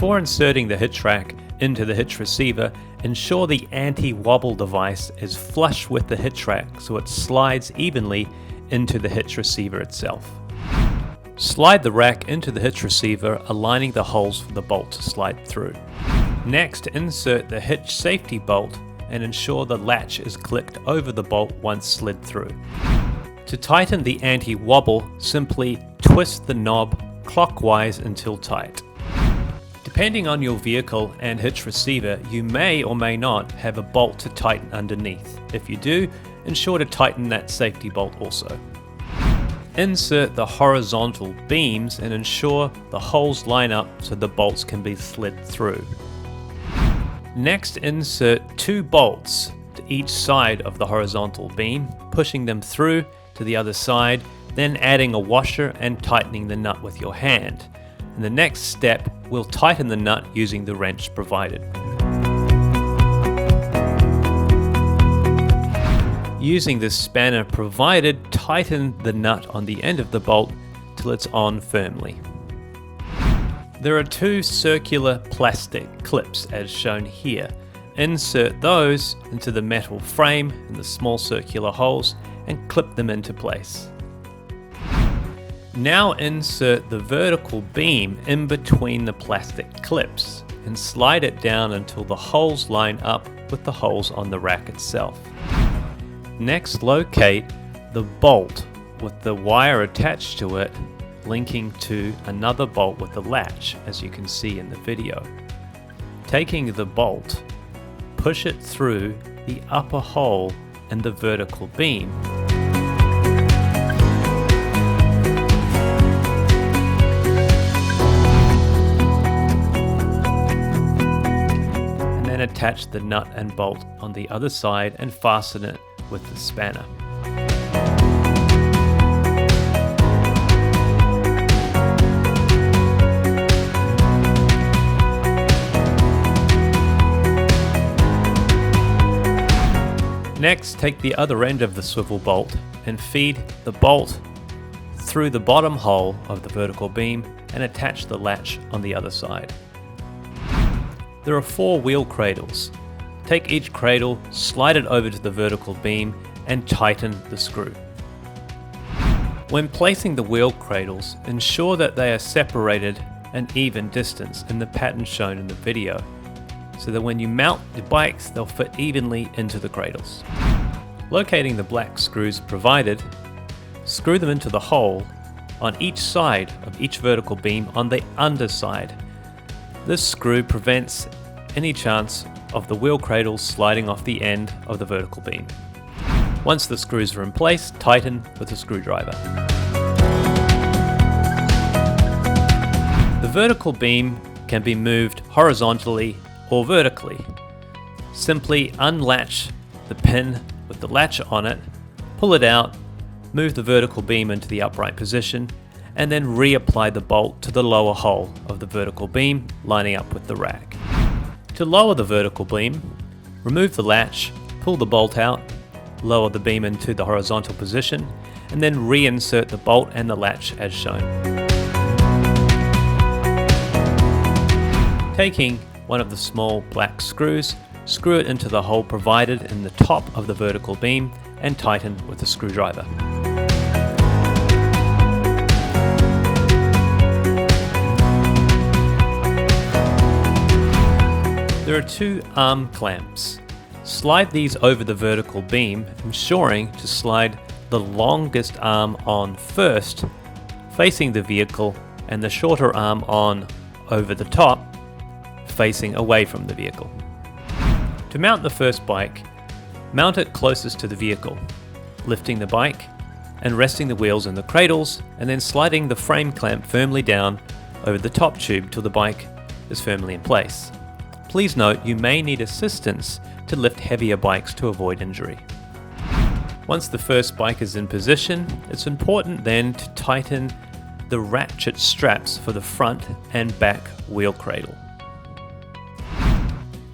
Before inserting the hitch rack into the hitch receiver, ensure the anti-wobble device is flush with the hitch rack so it slides evenly into the hitch receiver itself. Slide the rack into the hitch receiver, aligning the holes for the bolt to slide through. Next, insert the hitch safety bolt and ensure the latch is clicked over the bolt once slid through. To tighten the anti-wobble, simply twist the knob clockwise until tight. Depending on your vehicle and hitch receiver, you may or may not have a bolt to tighten underneath. If you do, ensure to tighten that safety bolt also. Insert the horizontal beams and ensure the holes line up so the bolts can be slid through. Next, insert 2 bolts to each side of the horizontal beam, pushing them through to the other side, then adding a washer and tightening the nut with your hand. In the next step, we'll tighten the nut using the wrench provided. Using the spanner provided, tighten the nut on the end of the bolt till it's on firmly. There are 2 circular plastic clips as shown here. Insert those into the metal frame in the small circular holes and clip them into place. Now insert the vertical beam in between the plastic clips and slide it down until the holes line up with the holes on the rack itself. Next, locate the bolt with the wire attached to it, linking to another bolt with the latch, as you can see in the video. Taking the bolt, push it through the upper hole in the vertical beam. And then attach the nut and bolt on the other side and fasten it with the spanner. Next, take the other end of the swivel bolt and feed the bolt through the bottom hole of the vertical beam and attach the latch on the other side. There are 4 wheel cradles. Take each cradle, slide it over to the vertical beam and tighten the screw. When placing the wheel cradles, ensure that they are separated an even distance in the pattern shown in the video, so that when you mount the bikes, they'll fit evenly into the cradles. Locating the black screws provided, screw them into the hole on each side of each vertical beam on the underside. This screw prevents any chance of the wheel cradles sliding off the end of the vertical beam. Once the screws are in place, tighten with a screwdriver. The vertical beam can be moved horizontally or vertically. Simply unlatch the pin with the latch on it, pull it out, move the vertical beam into the upright position, and then reapply the bolt to the lower hole of the vertical beam, lining up with the rack. To lower the vertical beam, remove the latch, pull the bolt out, lower the beam into the horizontal position, and then reinsert the bolt and the latch as shown. Taking one of the small black screws, screw it into the hole provided in the top of the vertical beam and tighten with a screwdriver. There are 2 arm clamps. Slide these over the vertical beam, ensuring to slide the longest arm on first, facing the vehicle, and the shorter arm on over the top, facing away from the vehicle. To mount the first bike, mount it closest to the vehicle, lifting the bike and resting the wheels in the cradles, and then sliding the frame clamp firmly down over the top tube till the bike is firmly in place. Please note you may need assistance to lift heavier bikes to avoid injury. Once the first bike is in position, it's important then to tighten the ratchet straps for the front and back wheel cradle.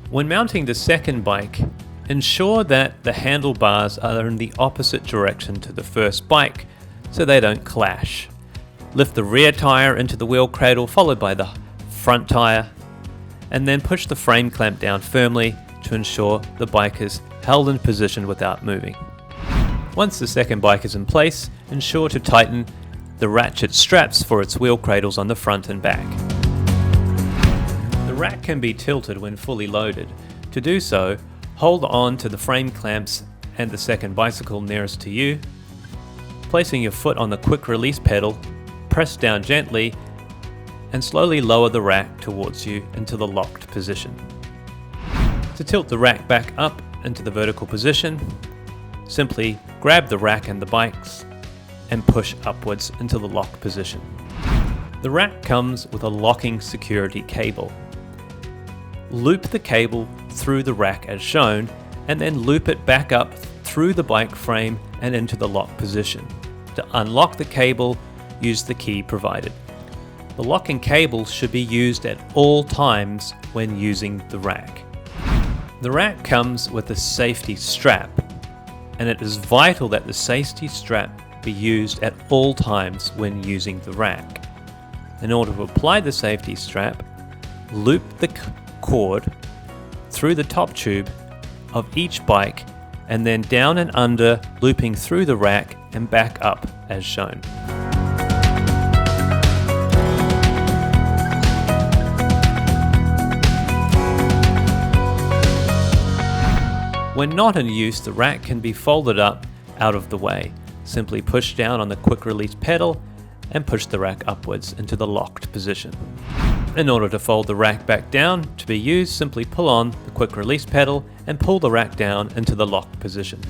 When mounting the second bike, ensure that the handlebars are in the opposite direction to the first bike so they don't clash. Lift the rear tire into the wheel cradle, followed by the front tire, and then push the frame clamp down firmly to ensure the bike is held in position without moving. Once the second bike is in place, ensure to tighten the ratchet straps for its wheel cradles on the front and back. The rack can be tilted when fully loaded. To do so, hold on to the frame clamps and the second bicycle nearest to you. Placing your foot on the quick release pedal, press down gently and slowly lower the rack towards you into the locked position. To tilt the rack back up into the vertical position, simply grab the rack and the bikes and push upwards into the locked position. The rack comes with a locking security cable. Loop the cable through the rack as shown, and then loop it back up through the bike frame and into the lock position. To unlock the cable, use the key provided. The locking cable should be used at all times when using the rack. The rack comes with a safety strap, and it is vital that the safety strap be used at all times when using the rack. In order to apply the safety strap, loop the cord through the top tube of each bike and then down and under, looping through the rack and back up as shown. When not in use, the rack can be folded up out of the way. Simply push down on the quick release pedal and push the rack upwards into the locked position. In order to fold the rack back down to be used, simply pull on the quick release pedal and pull the rack down into the locked position.